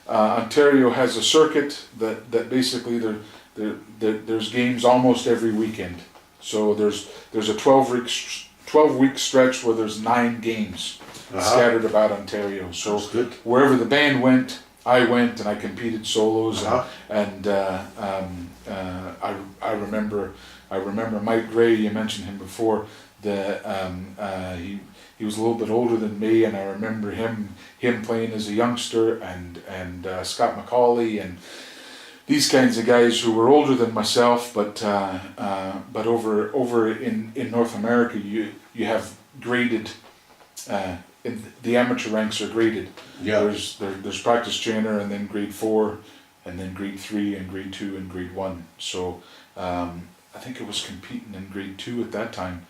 Ontario has a circuit that basically there's games almost every weekend. So there's a 12-week stretch where there's 9 games scattered about Ontario. So wherever the band went, I went and I competed solos. And I remember Mike Gray. You mentioned him before. He was a little bit older than me, and I remember him playing as a youngster, and Scott McCauley and these kinds of guys who were older than myself, but over in North America you have graded. In the amateur ranks are graded. Yeah. There's practice trainer, and then grade 4, and then grade 3, and grade 2, and grade 1. So I think it was competing in grade 2 at that time,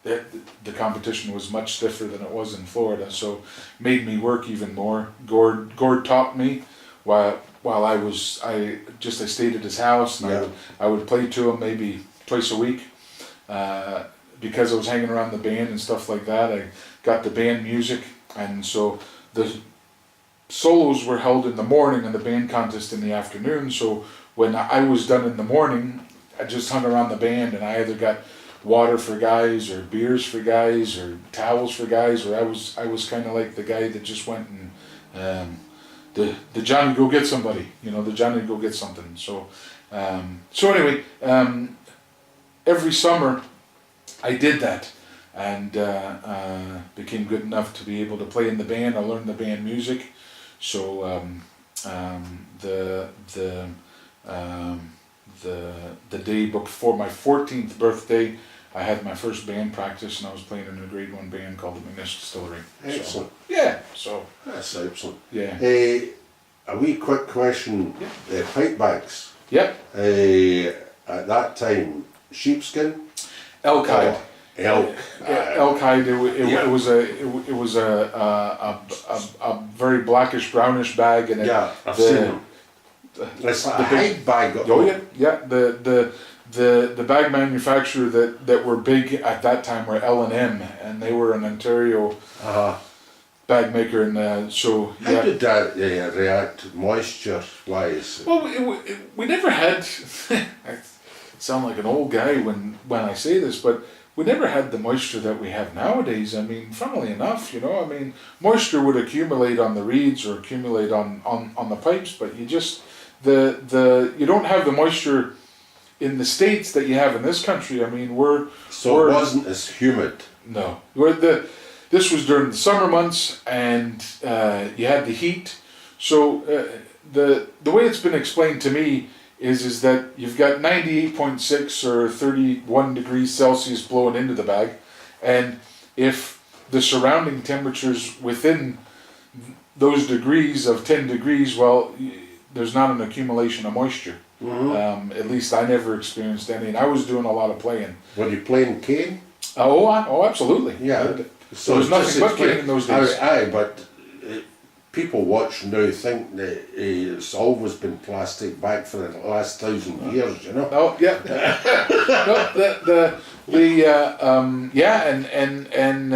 the competition was much stiffer than it was in Florida, so made me work even more. Gord taught me while I stayed at his house, and I would play to him maybe twice a week. Because I was hanging around the band and stuff like that, I got the band music, and so the solos were held in the morning and the band contest in the afternoon. So when I was done in the morning, I just hung around the band, and I either got water for guys, or beers for guys, or towels for guys, or I was kind of like the guy that just went and the Johnny go get somebody, the Johnny go get something. So anyway, every summer I did that, and became good enough to be able to play in the band. I learned the band music, so the day before my 14th birthday, I had my first band practice, and I was playing in a grade 1 band called the McNish Distillery. Excellent. So that's excellent. Yeah. A wee quick question. Yeah. Pipe bags. Yep. At that time, sheepskin. Elk hide. Elk hide. It was a very blackish brownish bag, and I've seen them. It's like a hide bag. Yeah. The bag manufacturer that were big at that time were L&M, and they were an Ontario bag maker, and so how did that react moisture wise? Well, we never had. I sound like an old guy when I say this, but we never had the moisture that we have nowadays. I mean, funnily enough, moisture would accumulate on the reeds or accumulate on the pipes, but you just you don't have the moisture in the States that you have in this country. I mean, it wasn't as humid. No, this was during the summer months, and you had the heat. So the way it's been explained to me is that you've got 98.6 or 31 degrees Celsius blowing into the bag, and if the surrounding temperatures within those degrees of 10 degrees, well, there's not an accumulation of moisture. Mm-hmm. At least I never experienced any, and I was doing a lot of playing. Were you playing cane? Oh, absolutely. Yeah. So there was nothing but cane in those days. Aye, but people watch now think that it's always been plastic back for the last 1,000 years, Oh yeah. And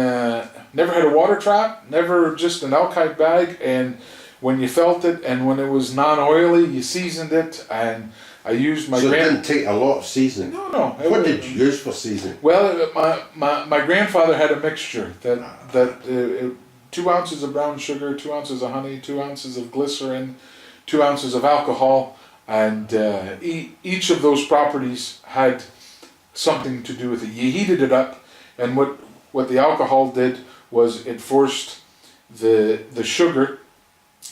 never had a water trap, never just an elk hide bag, and when you felt it, and when it was non-oily, you seasoned it, and I used my. So it didn't take a lot of seasoning. No. What did you use for seasoning? Well, my grandfather had a mixture that 2 ounces of brown sugar, 2 ounces of honey, 2 ounces of glycerin, 2 ounces of alcohol, and each of those properties had something to do with it. You heated it up, and what the alcohol did was it forced the sugar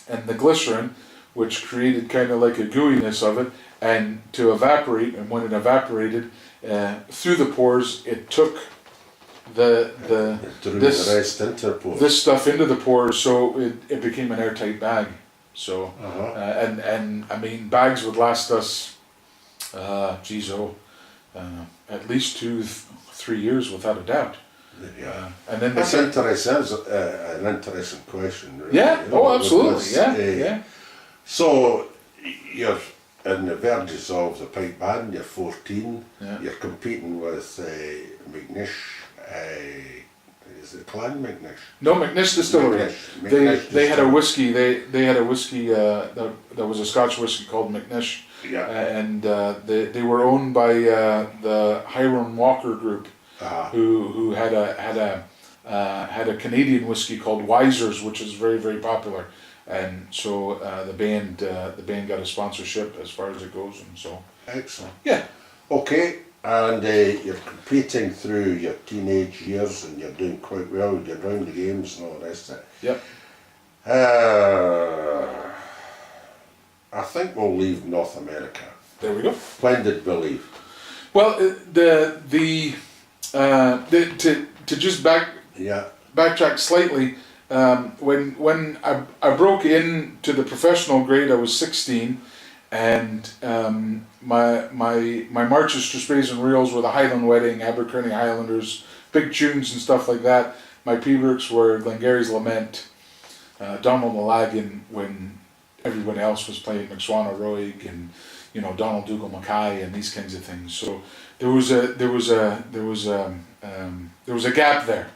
and the glycerin, which created kind of like a gooiness of it, and to evaporate. And when it evaporated through the pores, it took this stuff into the pores, so it became an airtight bag. So and I mean, bags would last us at least 2-3 years without a doubt. And then that's interesting. That's an interesting question. Really. Yeah. Absolutely. Yeah. So you're in the verges of the pipe band. You're 14. Yeah. You're competing with McNish. Is it Clan McNish? No, McNish Distillery. McNish They had a Distillery. whiskey. They had a whiskey. That was a Scotch whiskey called McNish, Yeah. and they were owned by the Hiram Walker Group, who had a Canadian whiskey called Wiser's, which is very, very popular. And so the band got a sponsorship as far as it goes, and so Excellent. yeah. Okay, and you're competing through your teenage years and you're doing quite well, you're doing the games and all the rest of it. Yep. I think we'll leave North America. There we go. When did we leave? Well, to just Yeah. backtrack slightly, when I broke into the professional grade, I was 16, and my marches, Trespes and reels were the Highland Wedding, Abercrombie Highlanders, big tunes and stuff like that. My P-works were Glengarry's Lament, Donald Malagan when everyone else was playing McSwan Roig and Donald Dougal Mackay and these kinds of things. So there was a gap there.